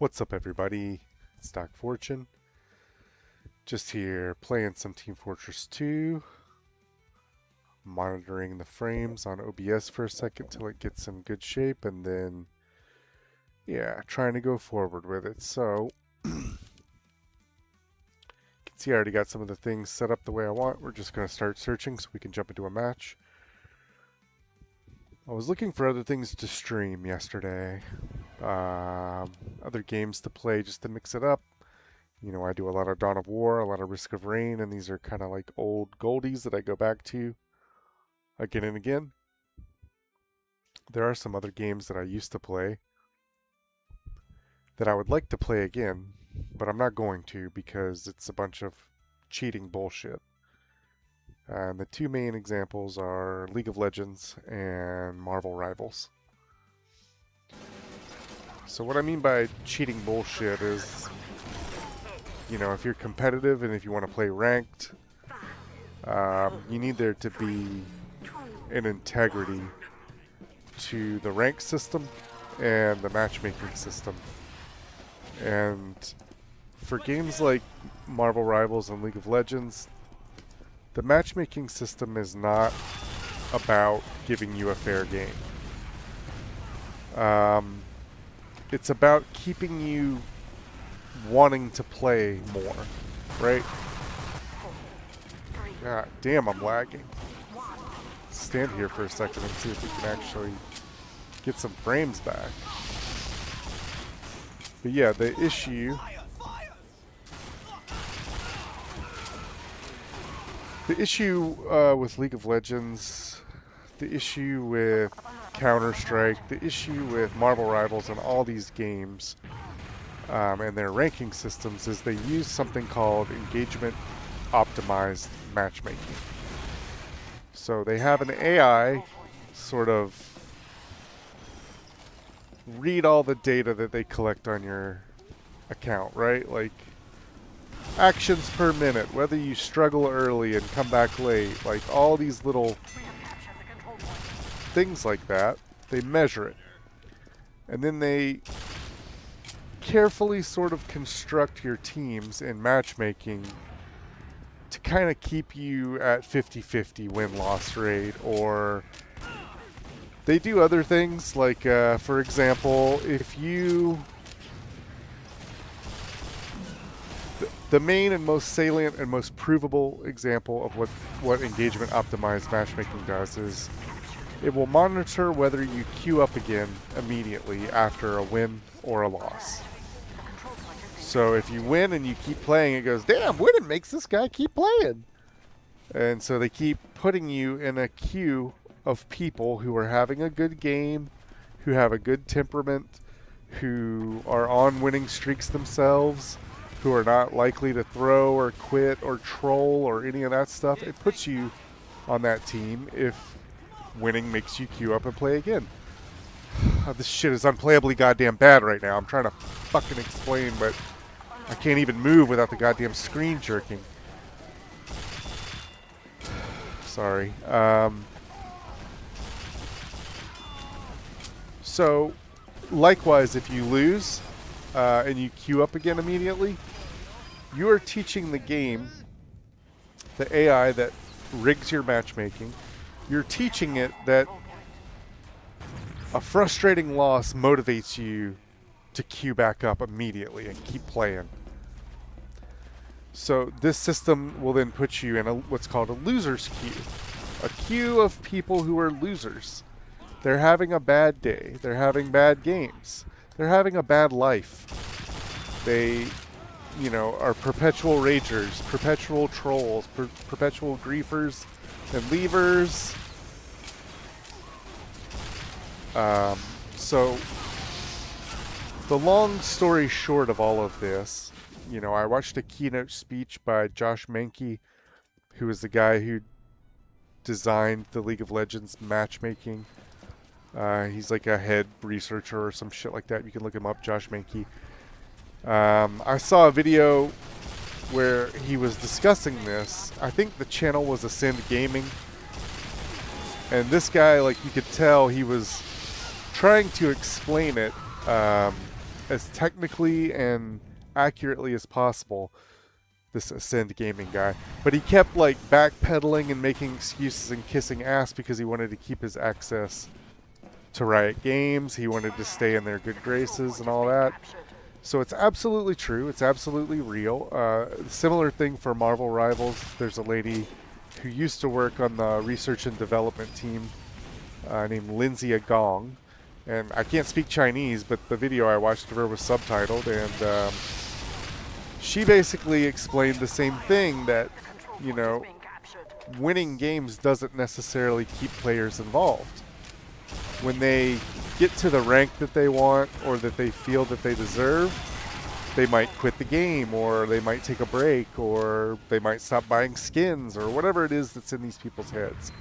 What's up, everybody? It's Doc Fortune. Just here playing some Team Fortress 2. Monitoring the frames on OBS for a second till it gets in good shape, and then, yeah, trying to go forward with it. So, you can see I already got some of the things set up the way I want. We're just going to start searching so we can jump into a match. I was looking for other things to stream yesterday. Other games to play just to mix it up. You know, I do a lot of Dawn of War, a lot of Risk of Rain, and these are kind of like old goldies that I go back to again and again. There are some other games that I used to play that I would like to play again, but I'm not going to because it's a bunch of cheating bullshit. And the two main examples are League of Legends and Marvel Rivals. So what I mean by cheating bullshit is, you know, if you're competitive and if you want to play ranked, you need there to be an integrity to the rank system and the matchmaking system. And for games like Marvel Rivals and League of Legends, the matchmaking system is not about giving you a fair game. It's about keeping you wanting to play more, right? God damn, I'm lagging. Stand here for a second and see if we can actually get some frames back. But yeah, the issue... with League of Legends, the issue with Counter-Strike, the issue with Marvel Rivals and all these games and their ranking systems is they use something called engagement optimized matchmaking. So they have an AI sort of read all the data that they collect on your account, right? Like actions per minute, whether you struggle early and come back late, like all these little things like that, they measure it. And then they carefully sort of construct your teams in matchmaking to kind of keep you at 50-50 win-loss rate, or they do other things like, for example, if you... The main and most salient and most provable example of what engagement optimized matchmaking does is it will monitor whether you queue up again immediately after a win or a loss. So if you win and you keep playing, it goes, damn, winning makes this guy keep playing. And so they keep putting you in a queue of people who are having a good game, who have a good temperament, who are on winning streaks themselves, who are not likely to throw or quit or troll or any of that stuff. It puts you on that team if winning makes you queue up and play again. This shit is unplayably goddamn bad right now. I'm trying to fucking explain, but I can't even move without the goddamn screen jerking. Sorry. So, likewise, if you lose and you queue up again immediately, you are teaching the game, the AI that rigs your matchmaking, you're teaching it that a frustrating loss motivates you to queue back up immediately and keep playing. So this system will then put you in what's called a loser's queue. A queue of people who are losers. They're having a bad day. They're having bad games. They're having a bad life. They, you know, are perpetual ragers, perpetual trolls, perpetual griefers and leavers. So the long story short of all of this, you know, I watched a keynote speech by Josh Mankey, who is the guy who designed the League of Legends matchmaking. He's like a head researcher or some shit like that. You can look him up, Josh Mankey. I saw a video where he was discussing this. I think the channel was Ascend Gaming. And this guy, like, you could tell he was trying to explain it as technically and accurately as possible, this Ascend Gaming guy. But he kept like backpedaling and making excuses and kissing ass because he wanted to keep his access to Riot Games. He wanted to stay in their good graces and all that. So it's absolutely true. It's absolutely real. Similar thing for Marvel Rivals. There's a lady who used to work on the research and development team named Lindsay Gong. And I can't speak Chinese, but the video I watched of her was subtitled. And she basically explained the same thing, that, you know, winning games doesn't necessarily keep players involved. When they get to the rank that they want or that they feel that they deserve, they might quit the game, or they might take a break, or they might stop buying skins, or whatever it is that's in these people's heads.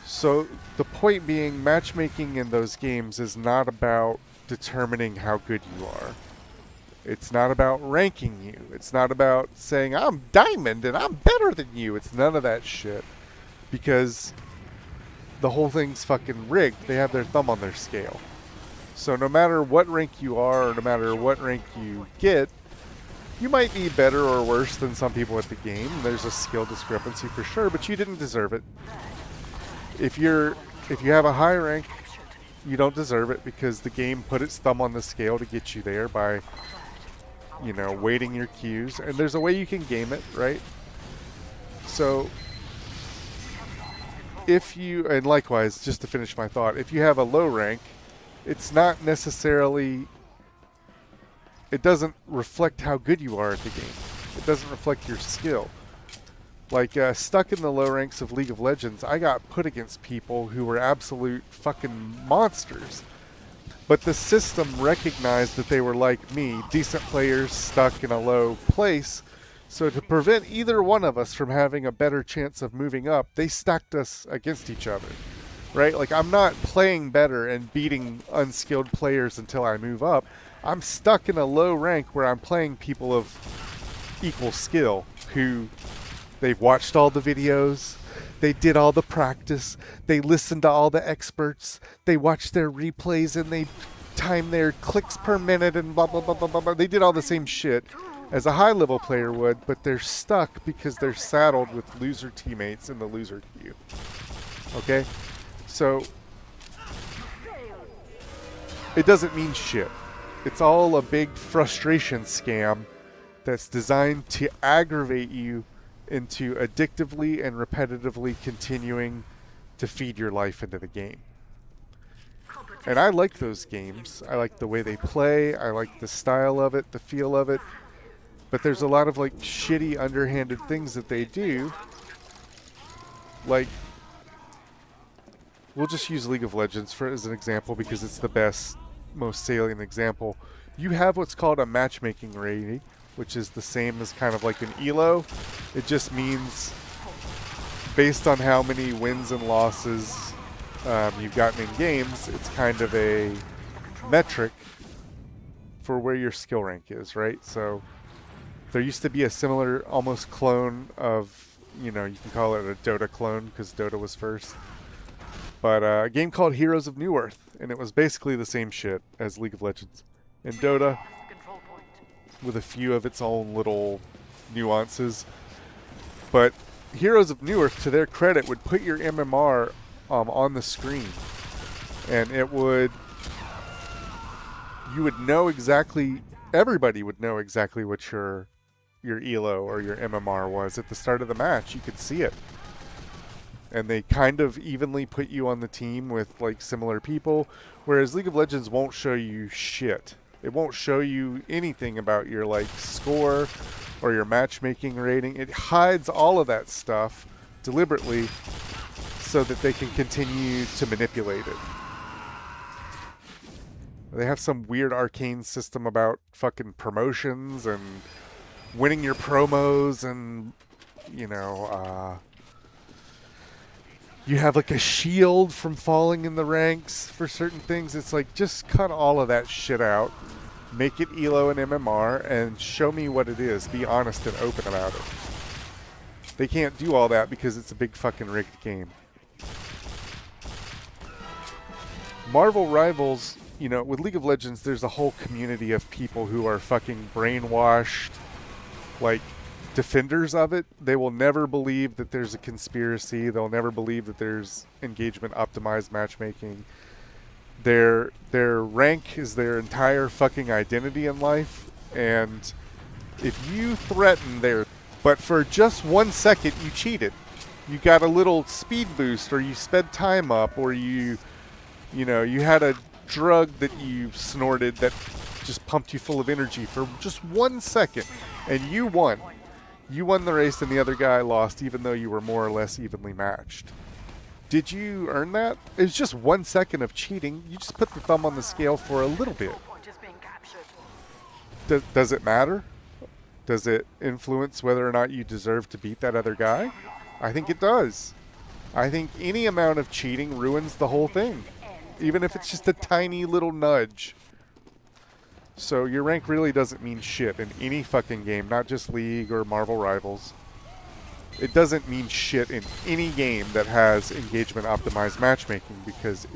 So the point being, matchmaking in those games is not about determining how good you are. It's not about ranking you. It's not about saying, I'm diamond and I'm better than you. It's none of that shit. Because the whole thing's fucking rigged. They have their thumb on their scale. So no matter what rank you are, or no matter what rank you get, you might be better or worse than some people at the game. There's a skill discrepancy for sure, but you didn't deserve it. If you have a high rank, you don't deserve it, because the game put its thumb on the scale to get you there by, you know, waiting your queues. And there's a way you can game it, right? So if you, and likewise, just to finish my thought, if you have a low rank, it's not necessarily, it doesn't reflect how good you are at the game. It doesn't reflect your skill. Like, stuck in the low ranks of League of Legends, I got put against people who were absolute fucking monsters. But the system recognized that they were like me, decent players stuck in a low place. So to prevent either one of us from having a better chance of moving up, they stacked us against each other. Right? Like, I'm not playing better and beating unskilled players until I move up. I'm stuck in a low rank where I'm playing people of equal skill who, they've watched all the videos, they did all the practice, they listened to all the experts, they watched their replays, and they timed their clicks per minute and blah, blah, blah, blah, blah, blah. They did all the same shit as a high-level player would, but they're stuck because they're saddled with loser teammates in the loser queue. Okay? So, it doesn't mean shit. It's all a big frustration scam that's designed to aggravate you into addictively and repetitively continuing to feed your life into the game. And I like those games. I like the way they play. I like the style of it, the feel of it. But there's a lot of like shitty, underhanded things that they do. Like, we'll just use League of Legends as an example because it's the best, most salient example. You have what's called a matchmaking rating, which is the same as kind of like an ELO. It just means based on how many wins and losses you've gotten in games, it's kind of a metric for where your skill rank is, right? So there used to be a similar almost clone of, you know, you can call it a Dota clone because Dota was first. But a game called Heroes of New Earth, and it was basically the same shit as League of Legends. In Dota, with a few of its own little nuances. But Heroes of New Earth, to their credit, would put your MMR on the screen. And it would, you would know exactly, everybody would know exactly what your ELO or your MMR was. At the start of the match, you could see it. And they kind of evenly put you on the team with like similar people, whereas League of Legends won't show you shit. It won't show you anything about your like score or your matchmaking rating. It hides all of that stuff deliberately so that they can continue to manipulate it. They have some weird arcane system about fucking promotions and winning your promos, and you know, you have like a shield from falling in the ranks for certain things. It's like, just cut all of that shit out. Make it ELO and MMR and show me what it is. Be honest and open about it. They can't do all that because it's a big fucking rigged game. Marvel Rivals you know, with League of Legends, there's a whole community of people who are fucking brainwashed, like, defenders of it. They will never believe that there's a conspiracy. They'll never believe that there's engagement optimized matchmaking. Their rank is their entire fucking identity in life, and if you threaten their, but for just 1 second you cheated, you got a little speed boost, or you sped time up, or you know, you had a drug that you snorted that just pumped you full of energy for just 1 second, and you won. You won the race and the other guy lost, even though you were more or less evenly matched. Did you earn that? It was just 1 second of cheating. You just put the thumb on the scale for a little bit. Does it matter? Does it influence whether or not you deserve to beat that other guy? I think it does. I think any amount of cheating ruins the whole thing, even if it's just a tiny little nudge. So your rank really doesn't mean shit in any fucking game, not just League or Marvel Rivals. It doesn't mean shit in any game that has engagement optimized matchmaking, because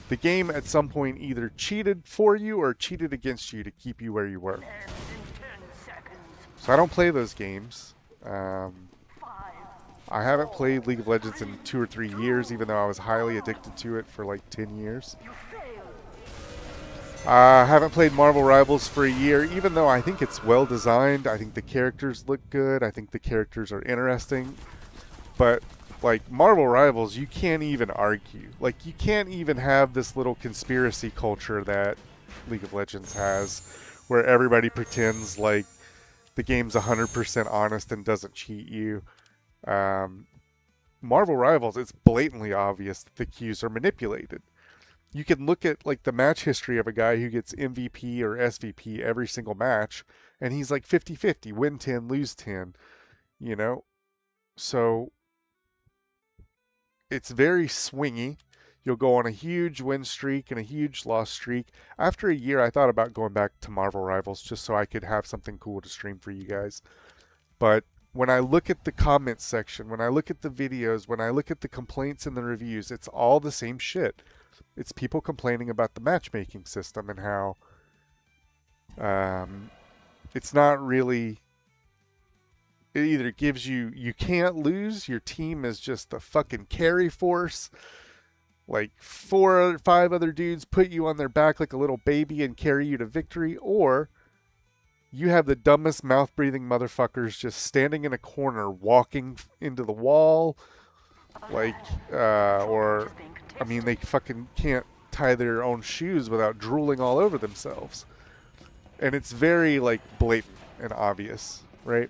the game at some point either cheated for you or cheated against you to keep you where you were. So I don't play those games. I haven't played League of Legends in 2 or 3 years, even though I was highly addicted to it for like 10 years. I haven't played Marvel Rivals for a year, even though I think it's well designed. I think the characters look good. I think the characters are interesting. But like Marvel Rivals, you can't even argue. Like, you can't even have this little conspiracy culture that League of Legends has, where everybody pretends like the game's 100% honest and doesn't cheat you. Marvel Rivals, it's blatantly obvious that the queues are manipulated. You can look at like the match history of a guy who gets MVP or SVP every single match, and he's like 50-50, win 10, lose 10, you know? So it's very swingy. You'll go on a huge win streak and a huge loss streak. After a year, I thought about going back to Marvel Rivals just so I could have something cool to stream for you guys. But when I look at the comments section, when I look at the videos, when I look at the complaints and the reviews, it's all the same shit. It's people complaining about the matchmaking system and how it's not really, it either gives you, you can't lose, your team is just a fucking carry force, like 4 or 5 other dudes put you on their back like a little baby and carry you to victory, or you have the dumbest mouth-breathing motherfuckers just standing in a corner walking into the wall, like, or, I mean, they fucking can't tie their own shoes without drooling all over themselves. And it's very, like, blatant and obvious, right?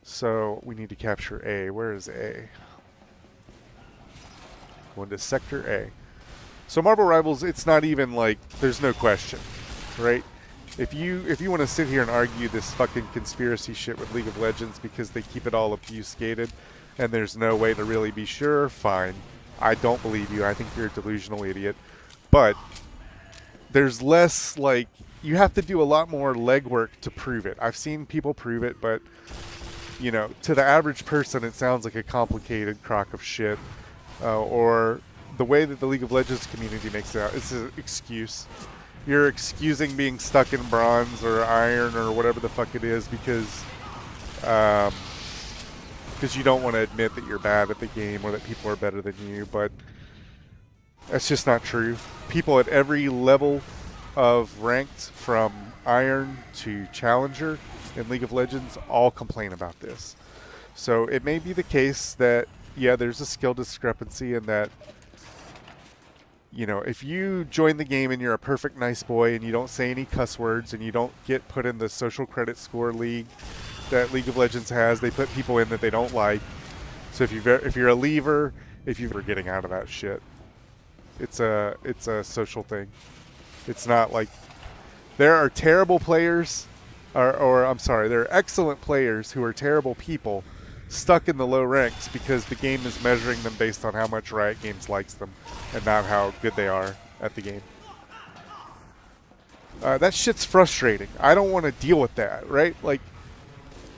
So we need to capture A. Where is A? Going to Sector A. So Marvel Rivals, it's not even like, there's no question, right? If you want to sit here and argue this fucking conspiracy shit with League of Legends because they keep it all obfuscated and there's no way to really be sure, fine. I don't believe you. I think you're a delusional idiot. But there's less, like, you have to do a lot more legwork to prove it. I've seen people prove it, but, you know, to the average person, it sounds like a complicated crock of shit. Or the way that the League of Legends community makes it out, it's an excuse. You're excusing being stuck in bronze or iron or whatever the fuck it is because you don't want to admit that you're bad at the game or that people are better than you, but that's just not true. People at every level of ranked, from iron to challenger in League of Legends, all complain about this. So it may be the case that, yeah, there's a skill discrepancy in that, you know, if you join the game and you're a perfect nice boy and you don't say any cuss words and you don't get put in the social credit score league that League of Legends has, they put people in that they don't like. So if you're a leaver, if you're getting out of that shit, it's a social thing. It's not like there are terrible players, or I'm sorry, there are excellent players who are terrible people stuck in the low ranks because the game is measuring them based on how much Riot Games likes them and not how good they are at the game. That shit's frustrating. I don't want to deal with that, right? Like,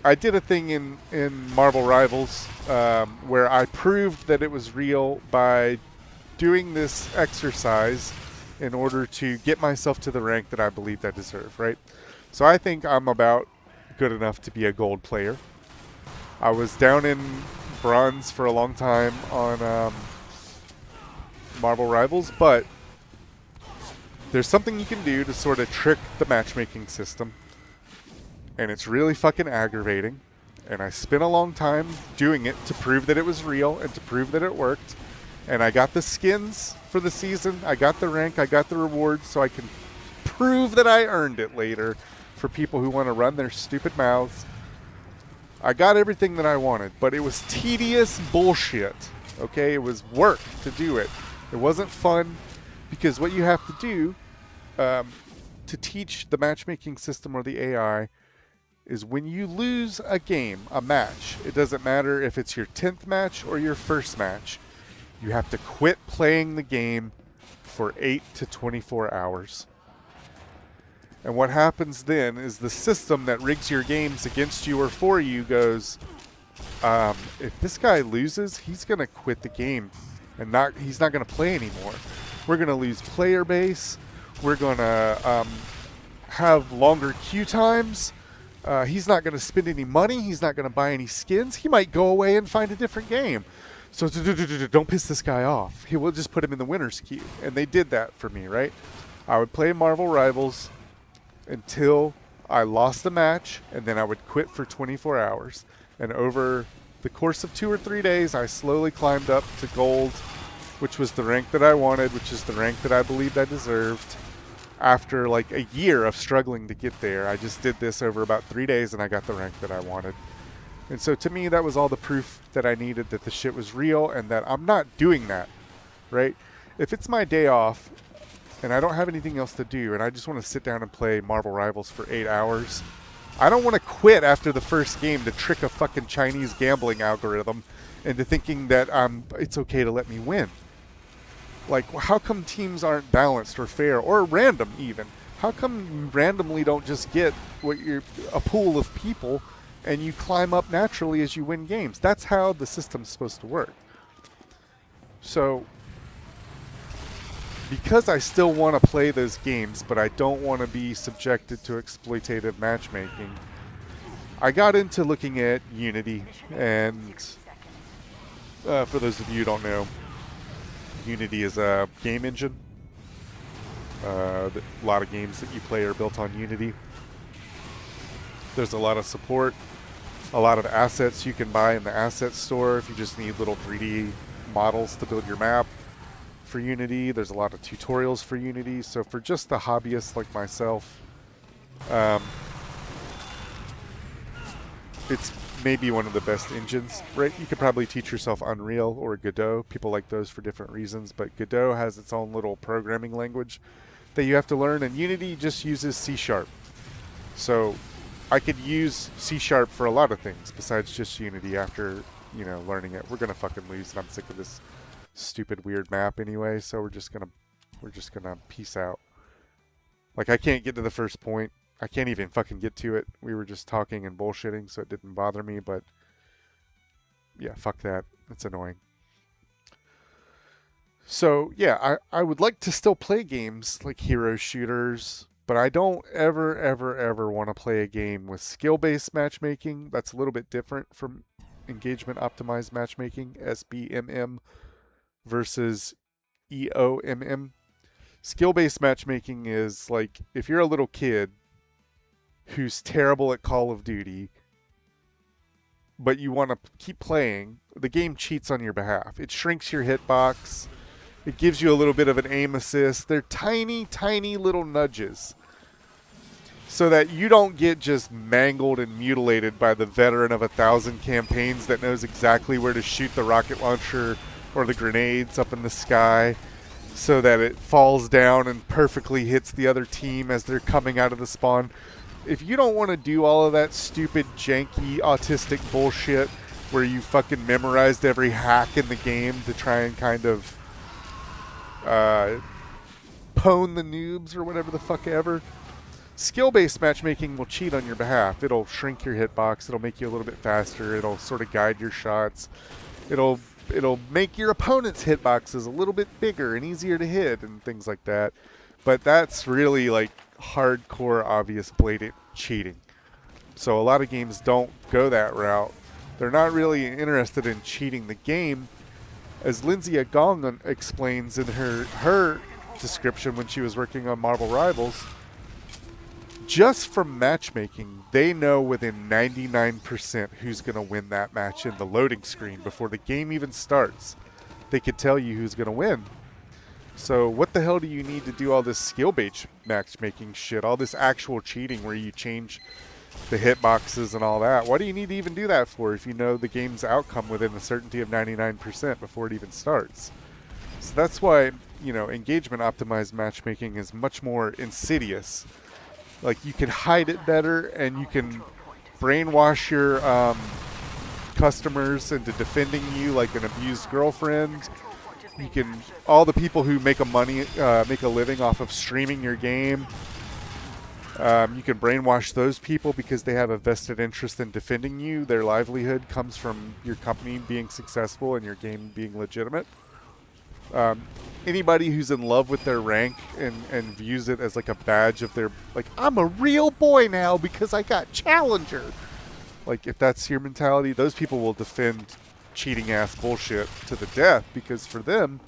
I did a thing in Marvel Rivals where I proved that it was real by doing this exercise in order to get myself to the rank that I believed I deserve, right? So I think I'm about good enough to be a gold player. I was down in bronze for a long time on Marvel Rivals, but there's something you can do to sort of trick the matchmaking system, and it's really fucking aggravating. And I spent a long time doing it to prove that it was real and to prove that it worked. And I got the skins for the season, I got the rank, I got the rewards, so I can prove that I earned it later for people who want to run their stupid mouths. I got everything that I wanted, but it was tedious bullshit, okay? It was work to do it. It wasn't fun, because what you have to do to teach the matchmaking system or the AI is when you lose a game, a match, it doesn't matter if it's your 10th match or your first match, you have to quit playing the game for 8 to 24 hours. And what happens then is the system that rigs your games against you or for you goes, if this guy loses, he's going to quit the game and he's not going to play anymore. We're going to lose player base. We're going to have longer queue times. He's not going to spend any money. He's not going to buy any skins. He might go away and find a different game. So don't piss this guy off. He will just put him in the winner's queue. And they did that for me, right? I would play Marvel Rivals until I lost a match, and then I would quit for 24 hours. And over the course of 2 or 3 days, I slowly climbed up to gold, which was the rank that I wanted, which is the rank that I believed I deserved. After like a year of struggling to get there, I just did this over about 3 days and I got the rank that I wanted. And so to me, that was all the proof that I needed that the shit was real and that I'm not doing that, right? If it's my day off and I don't have anything else to do and I just want to sit down and play Marvel Rivals for 8 hours, I don't want to quit after the first game to trick a fucking Chinese gambling algorithm into thinking that it's okay to let me win. Like, how come teams aren't balanced or fair or random even? How come you randomly don't just get a pool of people and you climb up naturally as you win games? That's how the system's supposed to work. So, because I still want to play those games, but I don't want to be subjected to exploitative matchmaking, I got into looking at Unity. And for those of you who don't know, Unity is a game engine. A lot of games that you play are built on Unity. There's a lot of support, a lot of assets you can buy in the asset store if you just need little 3D models to build your map for Unity. There's a lot of tutorials for Unity. So for just the hobbyists like myself, it's maybe one of the best engines, right? You could probably teach yourself Unreal or Godot. People like those for different reasons, but Godot has its own little programming language that you have to learn, and Unity just uses C#. So I could use C# for a lot of things besides just Unity after, learning it. We're gonna fucking lose, and I'm sick of this stupid weird map anyway, so we're just gonna peace out. Like, I can't get to the first point. I can't even fucking get to it. We were just talking and bullshitting, so it didn't bother me, but yeah, fuck that. It's annoying. So, yeah, I would like to still play games like hero shooters, but I don't ever want to play a game with skill-based matchmaking. That's a little bit different from engagement optimized matchmaking, SBMM versus EOMM. Skill-based matchmaking is like, if you're a little kid who's terrible at Call of Duty, but you want to keep playing, the game cheats on your behalf. It shrinks your hitbox. It gives you a little bit of an aim assist. They're tiny, tiny little nudges so that you don't get just mangled and mutilated by the veteran of 1,000 campaigns that knows exactly where to shoot the rocket launcher or the grenades up in the sky so that it falls down and perfectly hits the other team as they're coming out of the spawn. If you don't want to do all of that stupid, janky, autistic bullshit where you fucking memorized every hack in the game to try and kind of pwn the noobs or whatever the fuck ever, skill-based matchmaking will cheat on your behalf. It'll shrink your hitbox. It'll make you a little bit faster. It'll sort of guide your shots. It'll make your opponent's hitboxes a little bit bigger and easier to hit and things like that. But that's really like hardcore, obvious, blatant cheating. So a lot of games don't go that route. They're not really interested in cheating the game. As Lindsay Agong explains in her description when she was working on Marvel Rivals, just from matchmaking, they know within 99% who's going to win that match in the loading screen before the game even starts. They could tell you who's going to win. So what the hell do you need to do all this skill-based matchmaking shit, all this actual cheating where you change the hitboxes and all that? What do you need to even do that for if you know the game's outcome within a certainty of 99% before it even starts? So that's why, you know, engagement optimized matchmaking is much more insidious. Like, you can hide it better, and you can brainwash your customers into defending you like an abused girlfriend. You can, all the people who make a living off of streaming your game, you can brainwash those people because they have a vested interest in defending you. Their livelihood comes from your company being successful and your game being legitimate. Anybody who's in love with their rank and views it as like a badge of their, like, I'm a real boy now because I got Challenger. Like, if that's your mentality, those people will defend cheating ass bullshit to the death, because for them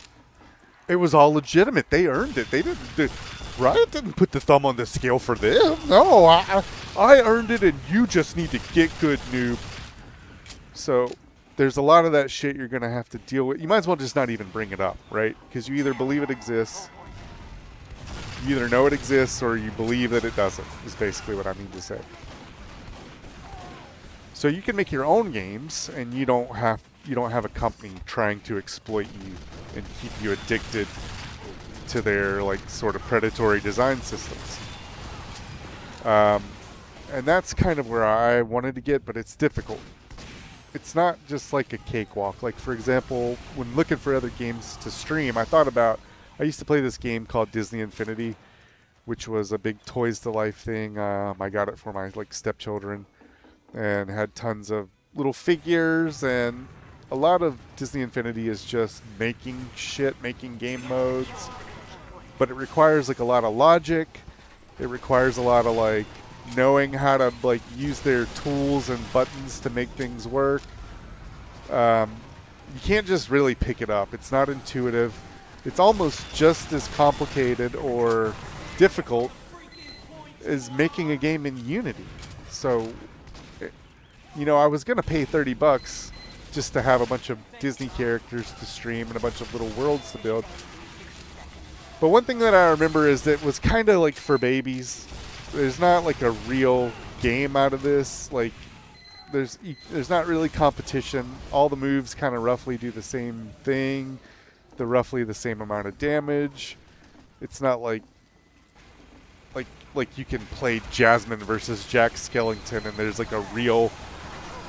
it was all legitimate. They earned it. They didn't. Riot didn't put the thumb on the scale for them. No, I earned it, and you just need to get good, noob. So there's a lot of that shit you're gonna have to deal with. You might as well just not even bring it up, right? Because you either believe it exists, you either know it exists, or you believe that it doesn't, is basically what I mean to say. So you can make your own games, and you don't have a company trying to exploit you and keep you addicted to their, like, sort of predatory design systems. And that's kind of where I wanted to get, but it's difficult. It's not just like a cakewalk. Like, for example, when looking for other games to stream, I used to play this game called Disney Infinity, which was a big Toys to Life thing. I got it for my, like, stepchildren, and had tons of little figures, and a lot of Disney Infinity is just making shit, making game modes, but it requires, like, a lot of logic. It requires a lot of, like, knowing how to, like, use their tools and buttons to make things work. You can't just really pick it up. It's not intuitive. It's almost just as complicated or difficult as making a game in Unity. So, you know, I was going to pay $30 just to have a bunch of Disney characters to stream and a bunch of little worlds to build. But one thing that I remember is that it was kind of like for babies. There's not like a real game out of this. Like, there's not really competition. All the moves kind of roughly do the same thing. They're roughly the same amount of damage. It's not like you can play Jasmine versus Jack Skellington and there's like a real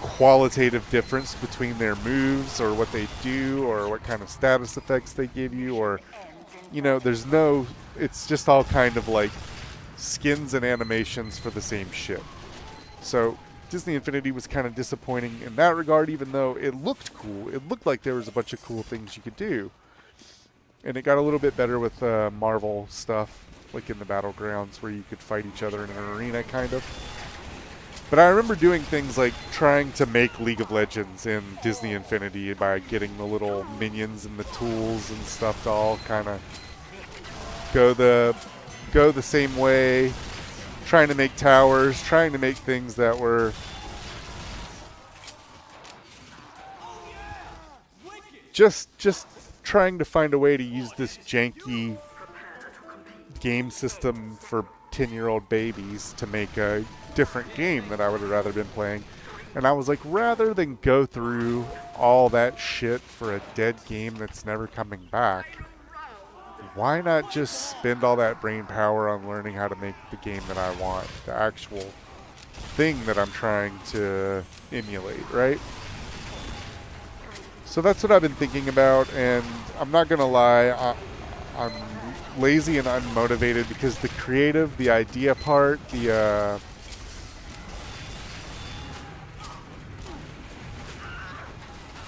qualitative difference between their moves or what they do or what kind of status effects they give you, or, you know, it's just all kind of like skins and animations for the same shit. So Disney Infinity was kind of disappointing in that regard, even though it looked cool. It looked like there was a bunch of cool things you could do. And it got a little bit better with Marvel stuff, like in the battlegrounds where you could fight each other in an arena, kind of. But I remember doing things like trying to make League of Legends in Disney Infinity by getting the little minions and the tools and stuff to all kind of go the same way, trying to make towers, trying to make things that were just trying to find a way to use this janky game system for 10-year-old babies to make a different game that I would have rather been playing. And I was like, rather than go through all that shit for a dead game that's never coming back, why not just spend all that brain power on learning how to make the game that I want, the actual thing that I'm trying to emulate, right? So that's what I've been thinking about, and I'm not gonna lie, I'm lazy and unmotivated because the creative, the idea part,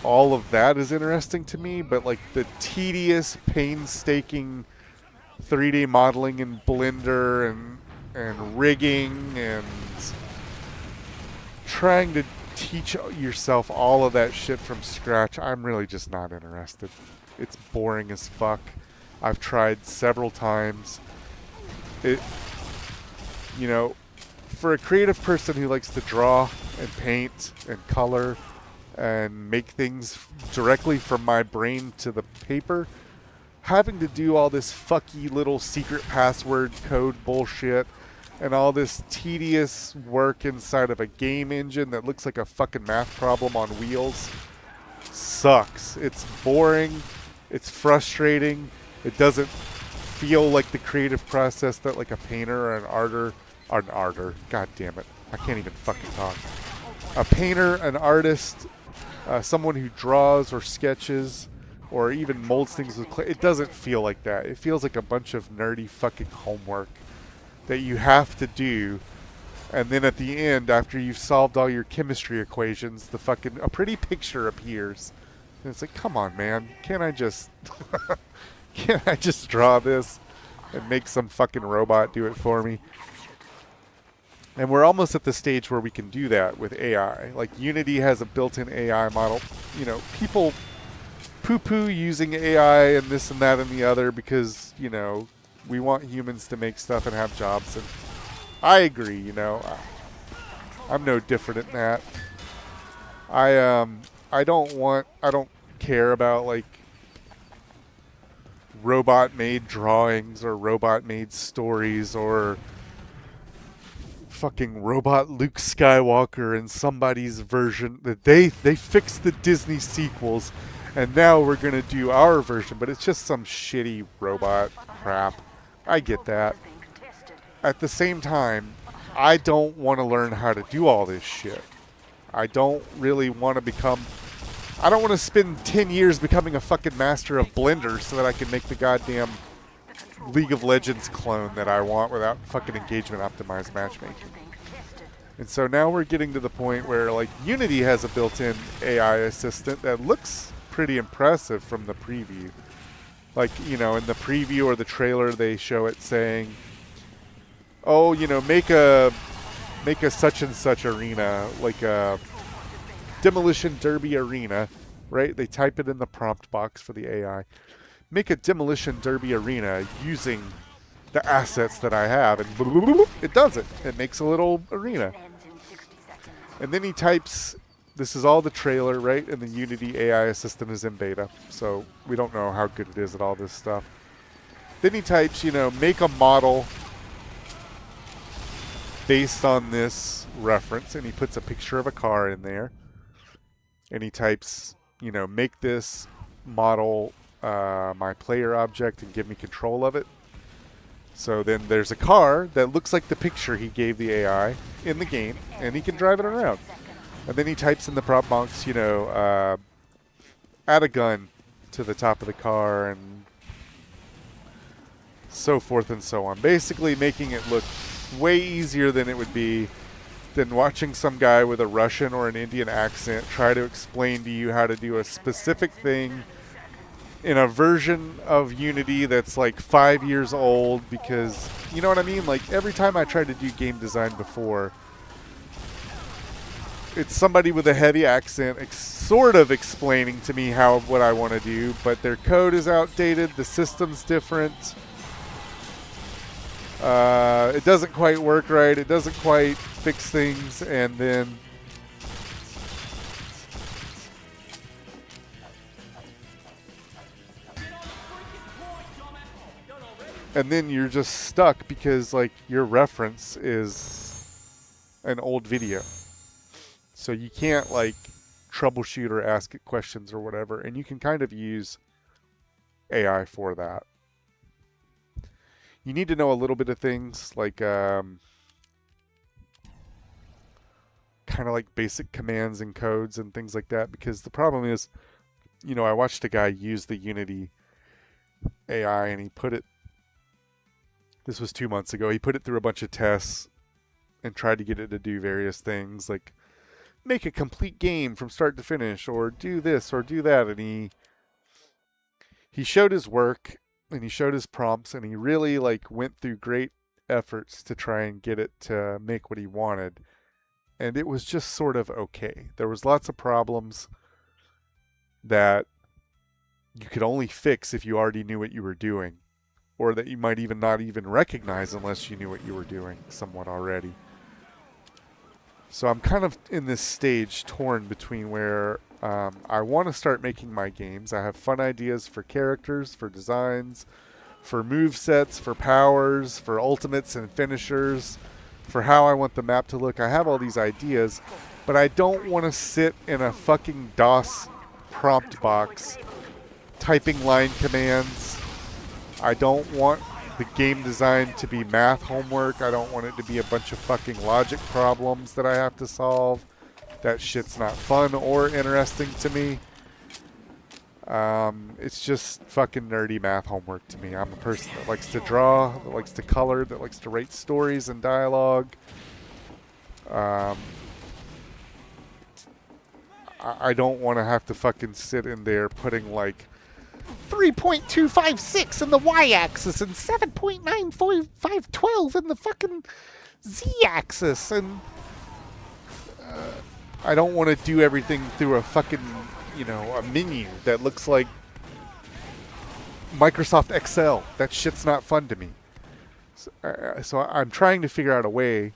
all of that is interesting to me, but like the tedious, painstaking 3D modeling in Blender and rigging and trying to teach yourself all of that shit from scratch. I'm really just not interested. It's boring as fuck. I've tried several times. It, you know, for a creative person who likes to draw and paint and color and make things directly from my brain to the paper, having to do all this fucky little secret password code bullshit and all this tedious work inside of a game engine that looks like a fucking math problem on wheels sucks. It's boring. It's frustrating. It doesn't feel like the creative process that like a painter or an arter, god damn it, I can't even fucking talk. A painter, an artist, someone who draws or sketches or even molds things with clay, it doesn't feel like that. It feels like a bunch of nerdy fucking homework that you have to do, and then at the end, after you've solved all your chemistry equations, a pretty picture appears. And it's like, come on, man, can't I just draw this and make some fucking robot do it for me? And we're almost at the stage where we can do that with AI. Like Unity has a built-in AI model. You know, people poo-poo using AI and this and that and the other because, you know, we want humans to make stuff and have jobs. And I agree, you know. I'm no different in that. I don't care about like robot-made drawings or robot-made stories or fucking robot Luke Skywalker in somebody's version that they fixed the Disney sequels and now we're gonna do our version, but it's just some shitty robot crap. I get that. At the same time, I don't want to learn how to do all this shit. I don't really want to I don't want to spend 10 years becoming a fucking master of Blender so that I can make the goddamn League of Legends clone that I want without fucking engagement optimized matchmaking. And so now we're getting to the point where like Unity has a built-in AI assistant that looks pretty impressive from the preview. Like, you know, in the preview or the trailer they show it saying, oh, you know, make a such and such arena, like a demolition derby arena, right? They type it in the prompt box for the AI. Make a demolition derby arena using the assets that I have, and it does it. It makes a little arena. And then he types, this is all the trailer, right? And the Unity AI assistant is in beta, so we don't know how good it is at all this stuff. Then he types, you know, make a model based on this reference, and he puts a picture of a car in there. And he types, you know, make this model my player object and give me control of it. So then there's a car that looks like the picture he gave the AI in the game, and he can drive it around. And then he types in the prompt box, you know, add a gun to the top of the car and so forth and so on. Basically making it look way easier than it would be than watching some guy with a Russian or an Indian accent try to explain to you how to do a specific thing in a version of Unity that's like 5 years old, because, you know what I mean? Like, every time I tried to do game design before, it's somebody with a heavy accent sort of explaining to me what I want to do, but their code is outdated, the system's different, it doesn't quite work right, it doesn't quite fix things, and then you're just stuck because like your reference is an old video. So you can't like troubleshoot or ask it questions or whatever, and you can kind of use AI for that. You need to know a little bit of things like kind of like basic commands and codes and things like that, because the problem is, you know, I watched a guy use the Unity AI and he put it, this was 2 months ago, he put it through a bunch of tests and tried to get it to do various things like make a complete game from start to finish or do this or do that, and he showed his work and he showed his prompts, and he really like went through great efforts to try and get it to make what he wanted. And it was just sort of okay. There was lots of problems that you could only fix if you already knew what you were doing, or that you might even not even recognize unless you knew what you were doing somewhat already. So I'm kind of in this stage torn between where I want to start making my games. I have fun ideas for characters, for designs, for move sets, for powers, for ultimates and finishers, for how I want the map to look. I have all these ideas, but I don't want to sit in a fucking DOS prompt box typing line commands. I don't want the game design to be math homework. I don't want it to be a bunch of fucking logic problems that I have to solve. That shit's not fun or interesting to me. It's just fucking nerdy math homework to me. I'm a person that likes to draw, that likes to color, that likes to write stories and dialogue. I don't want to have to fucking sit in there putting like 3.256 in the y-axis and 7.94512 in the fucking z-axis, and I don't want to do everything through a fucking, a menu that looks like Microsoft Excel. That shit's not fun to me. So I'm trying to figure out a way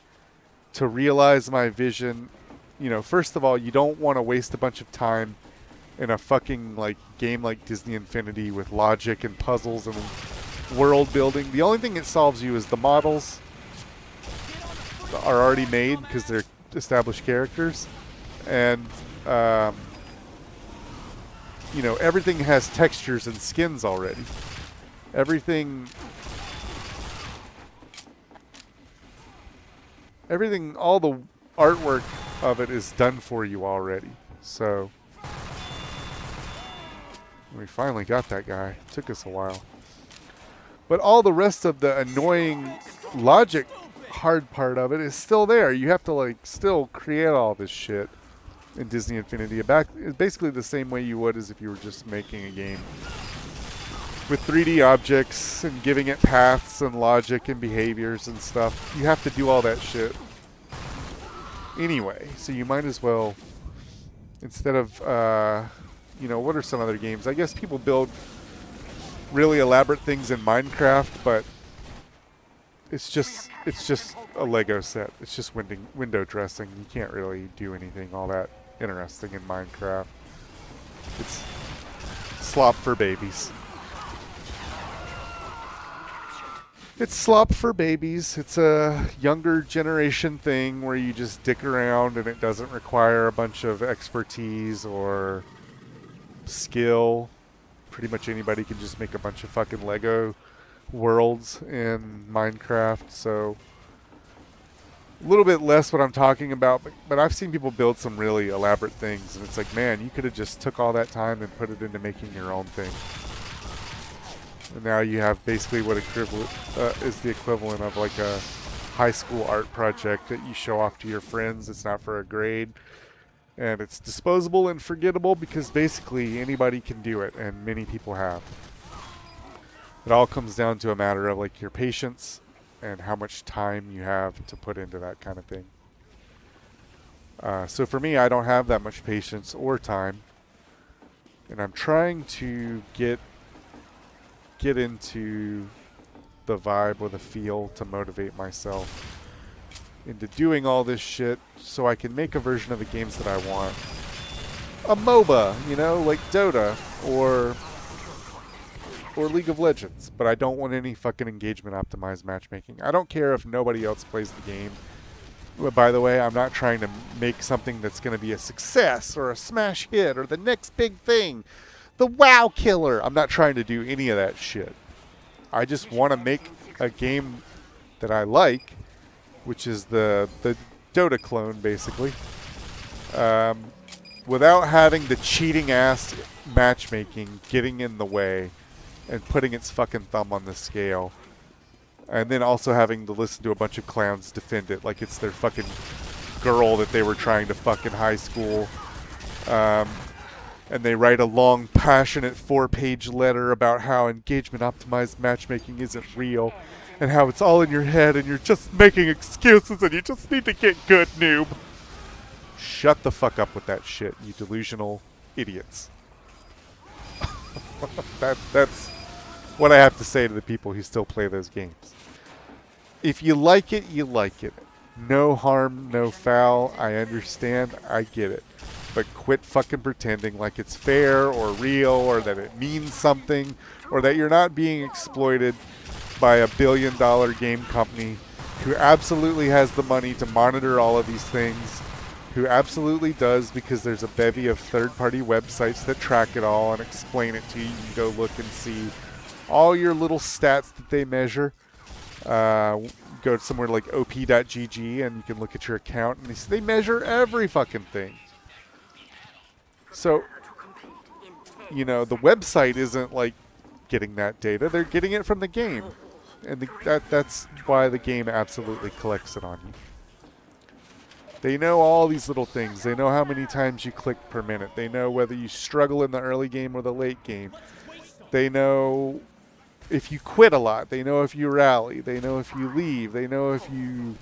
to realize my vision. First of all, you don't want to waste a bunch of time in a fucking game like Disney Infinity with logic and puzzles and world building. The only thing it solves you is the models are already made because they're established characters, and everything has textures and skins already. Everything, all the artwork of it is done for you already. So we finally got that guy. It took us a while. But all the rest of the annoying logic hard part of it is still there. You have to still create all this shit in Disney Infinity. It's basically the same way you would as if you were just making a game with 3D objects and giving it paths and logic and behaviors and stuff. You have to do all that shit anyway. So you might as well, instead of what are some other games? I guess people build really elaborate things in Minecraft, but it's just a Lego set. It's just window dressing. You can't really do anything all that interesting in Minecraft. It's slop for babies. It's slop for babies. It's a younger generation thing where you just dick around and it doesn't require a bunch of expertise or skill. Pretty much anybody can just make a bunch of fucking Lego worlds in Minecraft. So a little bit less what I'm talking about, but I've seen people build some really elaborate things, and it's like, man, you could have just took all that time and put it into making your own thing. And now you have basically what is the equivalent of like a high school art project that you show off to your friends. It's not for a grade. And it's disposable and forgettable because basically anybody can do it, and many people have. It all comes down to a matter of your patience and how much time you have to put into that kind of thing. So for me, I don't have that much patience or time, and I'm trying to get into the vibe or the feel to motivate myself into doing all this shit so I can make a version of the games that I want. A MOBA, like Dota or League of Legends, but I don't want any fucking engagement optimized matchmaking. I don't care if nobody else plays the game. But by the way, I'm not trying to make something that's going to be a success or a smash hit or the next big thing, the WoW killer. I'm not trying to do any of that shit. I just want to make a game that I like, which is the Dota clone, basically, without having the cheating ass matchmaking getting in the way and putting its fucking thumb on the scale, and then also having to listen to a bunch of clowns defend it like it's their fucking girl that they were trying to fuck in high school. and they write a long, passionate 4-page letter about how engagement optimized matchmaking isn't real and how it's all in your head and you're just making excuses and you just need to get good, noob. Shut the fuck up with that shit, you delusional idiots. That's what I have to say to the people who still play those games. If you like it, you like it. No harm, no foul. I understand. I get it. But quit fucking pretending like it's fair or real or that it means something or that you're not being exploited by a billion-dollar game company who absolutely has the money to monitor all of these things, who absolutely does, because there's a bevy of third-party websites that track it all and explain it to you. You can go look and see all your little stats that they measure. Go somewhere like op.gg and you can look at your account and they measure every fucking thing. So, you know, the website isn't like getting that data. They're getting it from the game. And that's why the game absolutely collects it on you. They know all these little things. They know how many times you click per minute. They know whether you struggle in the early game or the late game. They know if you quit a lot. They know if you rally. They know if you leave. They know if you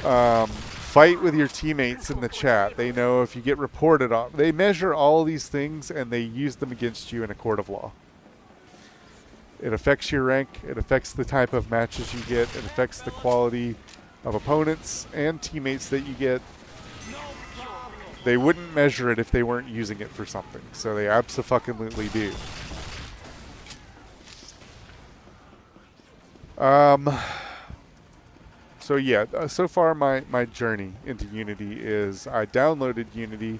fight with your teammates in the chat. They know if you get reported on. They measure all these things and they use them against you in a court of law. It affects your rank. It affects the type of matches you get. It affects the quality of opponents and teammates that you get. They wouldn't measure it if they weren't using it for something. So they abso-fucking-lutely do. So yeah, so far my journey into Unity is I downloaded Unity.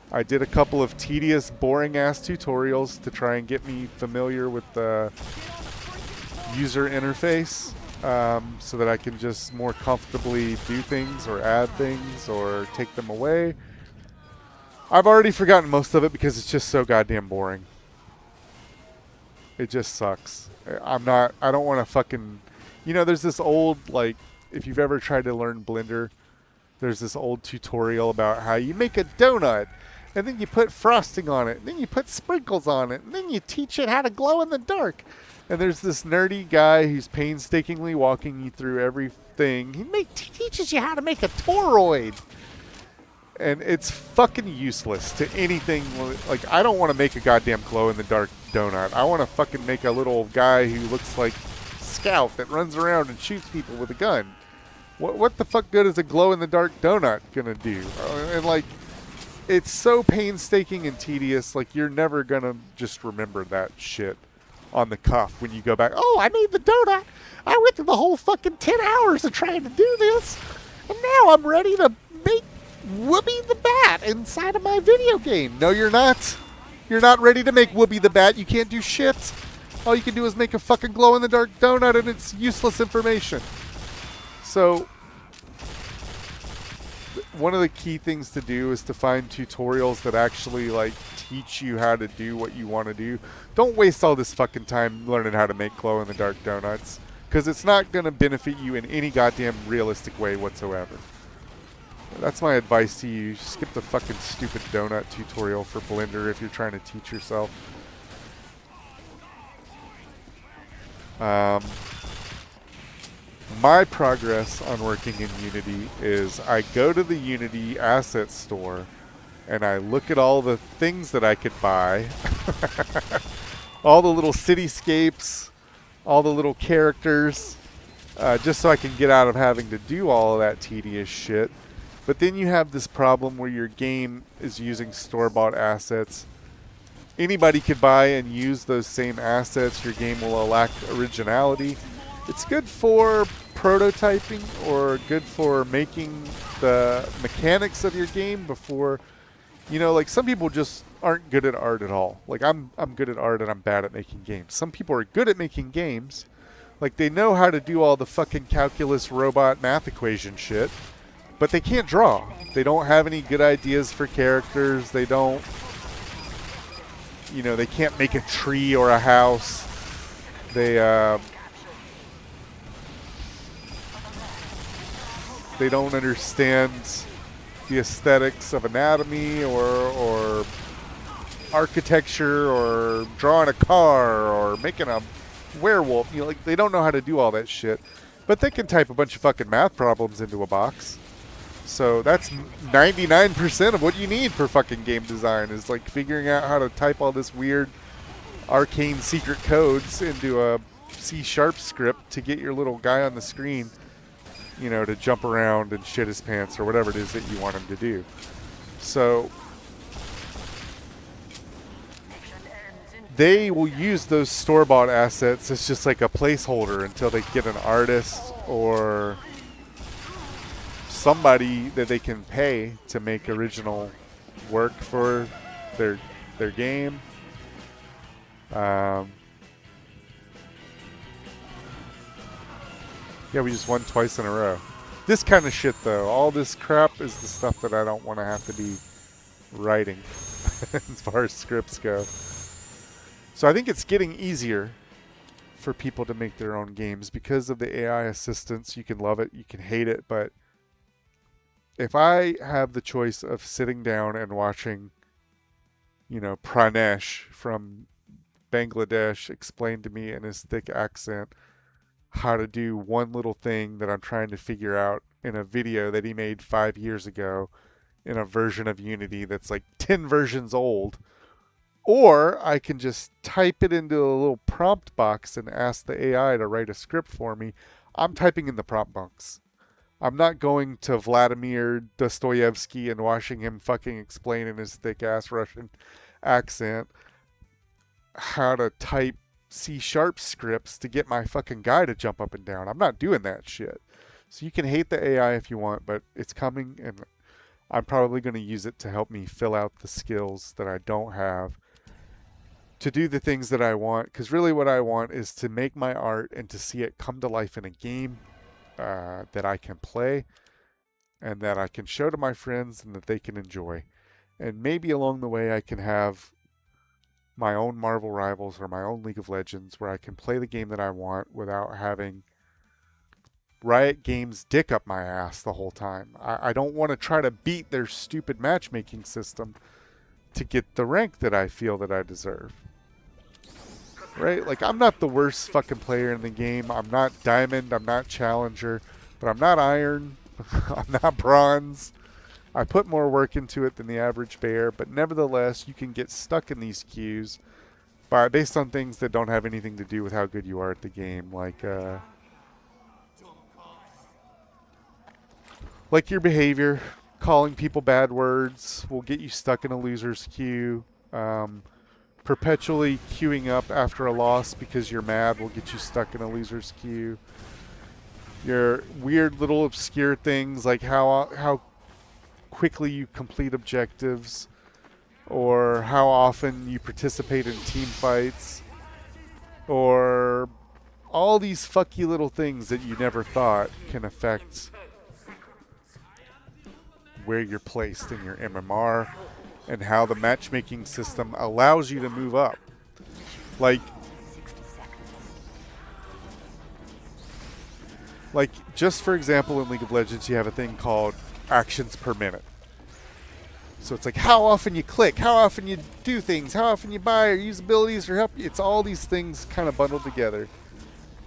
I did a couple of tedious, boring-ass tutorials to try and get me familiar with the user interface, so that I can just more comfortably do things or add things or take them away. I've already forgotten most of it because it's just so goddamn boring. It just sucks. I don't want to fucking... You know, there's this old, like, if you've ever tried to learn Blender, there's this old tutorial about how you make a donut, and then you put frosting on it, and then you put sprinkles on it, and then you teach it how to glow in the dark. And there's this nerdy guy who's painstakingly walking you through everything. He teaches you how to make a toroid. And it's fucking useless to anything. Like, I don't want to make a goddamn glow-in-the-dark donut. I want to fucking make a little guy who looks like Scout that runs around and shoots people with a gun. What the fuck good is a glow-in-the-dark donut gonna do? And, like, it's so painstaking and tedious. Like, you're never gonna just remember that shit on the cuff when you go back. Oh, I made the donut. I went through the whole fucking 10 hours of trying to do this. And now I'm ready to make Whoopi the Bat inside of my video game. No, you're not. You're not ready to make Whoopi the Bat. You can't do shit. All you can do is make a fucking glow-in-the-dark donut, and it's useless information. So, one of the key things to do is to find tutorials that actually, like, teach you how to do what you want to do. Don't waste all this fucking time learning how to make glow-in-the-dark donuts, because it's not going to benefit you in any goddamn realistic way whatsoever. That's my advice to you. Skip the fucking stupid donut tutorial for Blender if you're trying to teach yourself. My progress on working in Unity is I go to the Unity asset store and I look at all the things that I could buy. All the little cityscapes, all the little characters, just so I can get out of having to do all of that tedious shit. But then you have this problem where your game is using store-bought assets. Anybody could buy and use those same assets. Your game will lack originality. It's good for prototyping or good for making the mechanics of your game before, you know, like some people just aren't good at art at all. Like I'm good at art and I'm bad at making games. Some people are good at making games. Like they know how to do all the fucking calculus robot math equation shit, but they can't draw. They don't have any good ideas for characters. They don't, you know, they can't make a tree or a house. They don't understand the aesthetics of anatomy or architecture or drawing a car or making a werewolf. You know, like, they don't know how to do all that shit, but they can type a bunch of fucking math problems into a box. So that's 99% of what you need for fucking game design, is like figuring out how to type all this weird arcane secret codes into a C# script to get your little guy on the screen, you know, to jump around and shit his pants or whatever it is that you want him to do. So they will use those store-bought assets as just like a placeholder until they get an artist or somebody that they can pay to make original work for their game. Yeah, we just won twice in a row. This kind of shit, though, all this crap is the stuff that I don't want to have to be writing as far as scripts go. So I think it's getting easier for people to make their own games because of the AI assistance. You can love it, you can hate it, but if I have the choice of sitting down and watching, you know, Pranesh from Bangladesh explain to me in his thick accent how to do one little thing that I'm trying to figure out in a video that he made 5 years ago in a version of Unity that's like 10 versions old, or I can just type it into a little prompt box and ask the AI to write a script for me. I'm typing in the prompt box. I'm not going to Vladimir Dostoevsky and watching him fucking explain in his thick ass Russian accent how to type C# scripts to get my fucking guy to jump up and down. I'm not doing that shit. So you can hate the AI if you want, but it's coming, and I'm probably going to use it to help me fill out the skills that I don't have to do the things that I want. Because really what I want is to make my art and to see it come to life in a game that I can play and that I can show to my friends and that they can enjoy. And maybe along the way I can have my own Marvel Rivals or my own League of Legends where I can play the game that I want without having Riot Games dick up my ass the whole time. I don't want to try to beat their stupid matchmaking system to get the rank that I feel that I deserve. Right? Like, I'm not the worst fucking player in the game. I'm not Diamond, I'm not Challenger, but I'm not Iron, I'm not Bronze. I put more work into it than the average bear, but nevertheless, you can get stuck in these queues based on things that don't have anything to do with how good you are at the game, like your behavior. Calling people bad words will get you stuck in a loser's queue. Perpetually queuing up after a loss because you're mad will get you stuck in a loser's queue. Your weird little obscure things like how quickly you complete objectives or how often you participate in team fights or all these fucky little things that you never thought can affect where you're placed in your MMR and how the matchmaking system allows you to move up. Like just for example, in League of Legends, you have a thing called actions per minute. So it's like how often you click, how often you do things, how often you buy or use abilities or help. It's all these things kind of bundled together,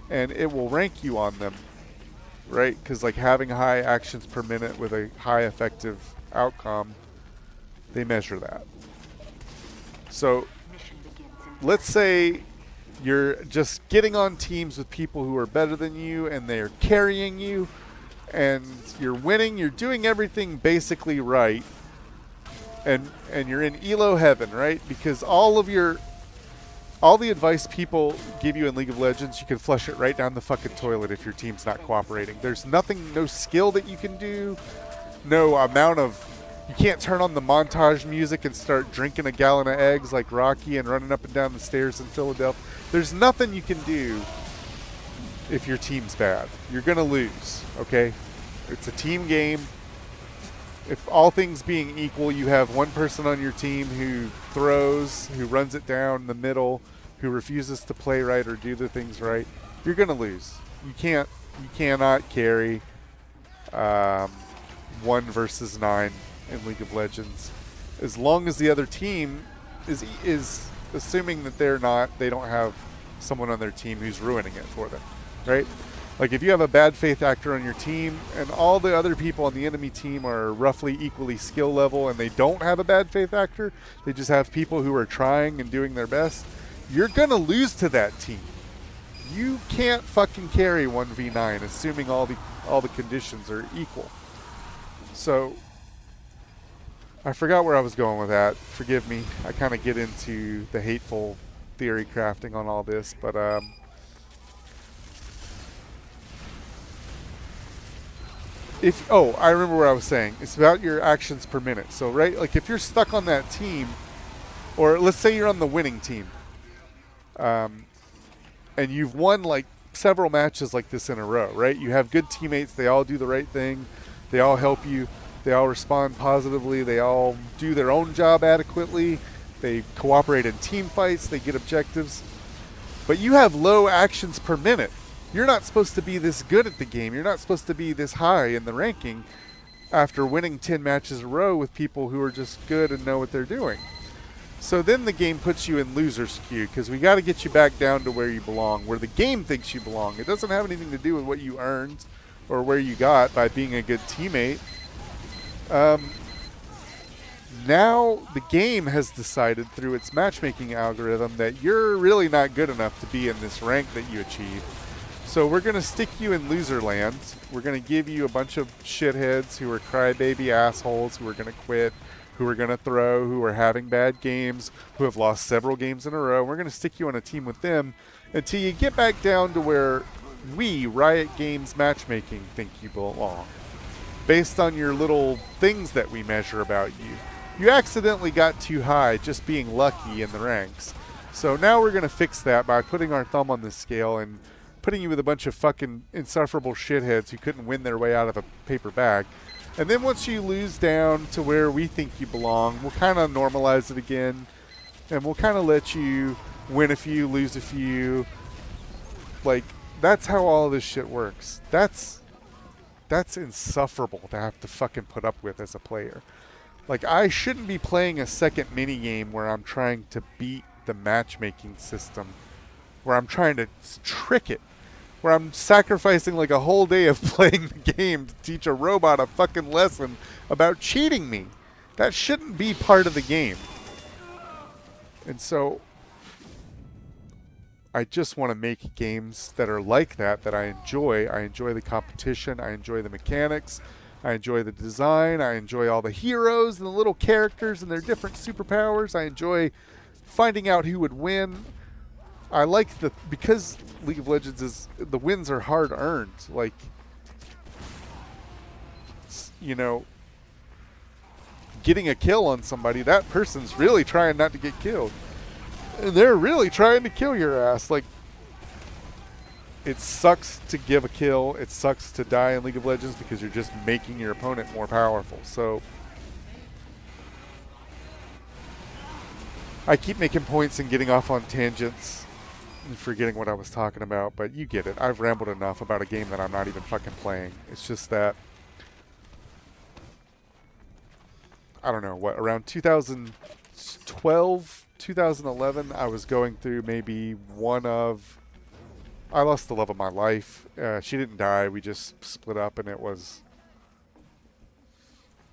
and it will rank you on them, right? Because like having high actions per minute with a high effective outcome, they measure that. So let's say you're just getting on teams with people who are better than you and they're carrying you and you're winning, you're doing everything basically right, and you're in ELO heaven, right? Because all the advice people give you in League of Legends, you can flush it right down the fucking toilet if your team's not cooperating. There's nothing, no skill that you can do, no amount of, you can't turn on the montage music and start drinking a gallon of eggs like Rocky and running up and down the stairs in Philadelphia. There's nothing you can do if your team's bad. You're going to lose, okay? It's a team game. If all things being equal, you have one person on your team who throws, who runs it down the middle, who refuses to play right or do the things right, you're going to lose. You cannot carry 1 versus 9 in League of Legends. As long as the other team is assuming that they don't have someone on their team who's ruining it for them, right? Like if you have a bad faith actor on your team and all the other people on the enemy team are roughly equally skill level and they don't have a bad faith actor, they just have people who are trying and doing their best, you're gonna lose to that team. You can't fucking carry 1v9 assuming all the conditions are equal. So I forgot where I was going with that. Forgive me. I kind of get into the hateful theory crafting on all this, but I remember what I was saying. It's about your actions per minute. So, right, like if you're stuck on that team, or let's say you're on the winning team, and you've won like several matches like this in a row, right? You have good teammates. They all do the right thing. They all help you. They all respond positively. They all do their own job adequately. They cooperate in team fights. They get objectives. But you have low actions per minute. You're not supposed to be this good at the game. You're not supposed to be this high in the ranking after winning 10 matches in a row with people who are just good and know what they're doing. So then the game puts you in loser's queue because we got to get you back down to where you belong, where the game thinks you belong. It doesn't have anything to do with what you earned or where you got by being a good teammate. Now the game has decided through its matchmaking algorithm that you're really not good enough to be in this rank that you achieved. So we're going to stick you in loser land. We're going to give you a bunch of shitheads who are crybaby assholes who are going to quit, who are going to throw, who are having bad games, who have lost several games in a row. We're going to stick you on a team with them until you get back down to where we, Riot Games Matchmaking, think you belong. Based on your little things that we measure about you. You accidentally got too high just being lucky in the ranks. So now we're going to fix that by putting our thumb on the scale and putting you with a bunch of fucking insufferable shitheads who couldn't win their way out of a paper bag. And then once you lose down to where we think you belong, we'll kind of normalize it again. And we'll kind of let you win a few, lose a few. Like, that's how all this shit works. That's insufferable to have to fucking put up with as a player. Like, I shouldn't be playing a second mini game where I'm trying to beat the matchmaking system, where I'm trying to trick it, where I'm sacrificing like a whole day of playing the game to teach a robot a fucking lesson about cheating me. That shouldn't be part of the game. And so I just want to make games that are like that I enjoy. I enjoy the competition. I enjoy the mechanics. I enjoy the design. I enjoy all the heroes and the little characters and their different superpowers. I enjoy finding out who would win. I like because League of Legends the wins are hard earned. Like, you know, getting a kill on somebody, that person's really trying not to get killed. And they're really trying to kill your ass. Like, it sucks to give a kill. It sucks to die in League of Legends because you're just making your opponent more powerful. So I keep making points and getting off on tangents and forgetting what I was talking about, but you get it. I've rambled enough about a game that I'm not even fucking playing. It's just that, I don't know, what, around 2012, 2011, I was going through maybe I lost the love of my life. She didn't die. We just split up, and it was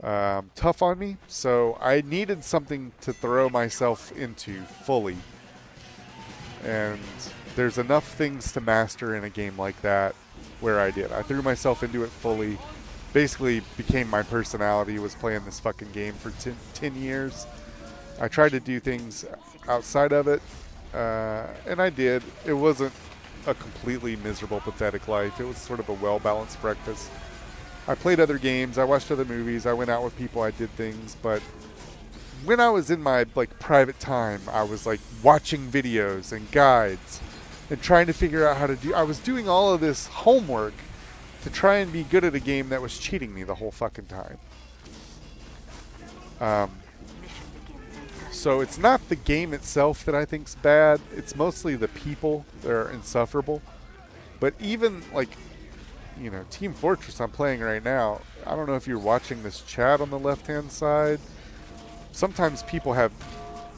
tough on me. So I needed something to throw myself into fully. And there's enough things to master in a game like that where I did. I threw myself into it fully. Basically became my personality, was playing this fucking game for 10 years. I tried to do things outside of it, and I did. It wasn't a completely miserable, pathetic life. It was sort of a well-balanced breakfast. I played other games. I watched other movies. I went out with people. I did things. But when I was in my private time, I was watching videos and guides and trying to figure out how to do. I was doing all of this homework to try and be good at a game that was cheating me the whole fucking time. So it's not the game itself that I think's bad. It's mostly the people that are insufferable. But even Team Fortress I'm playing right now, I don't know if you're watching this chat on the left-hand side. Sometimes people have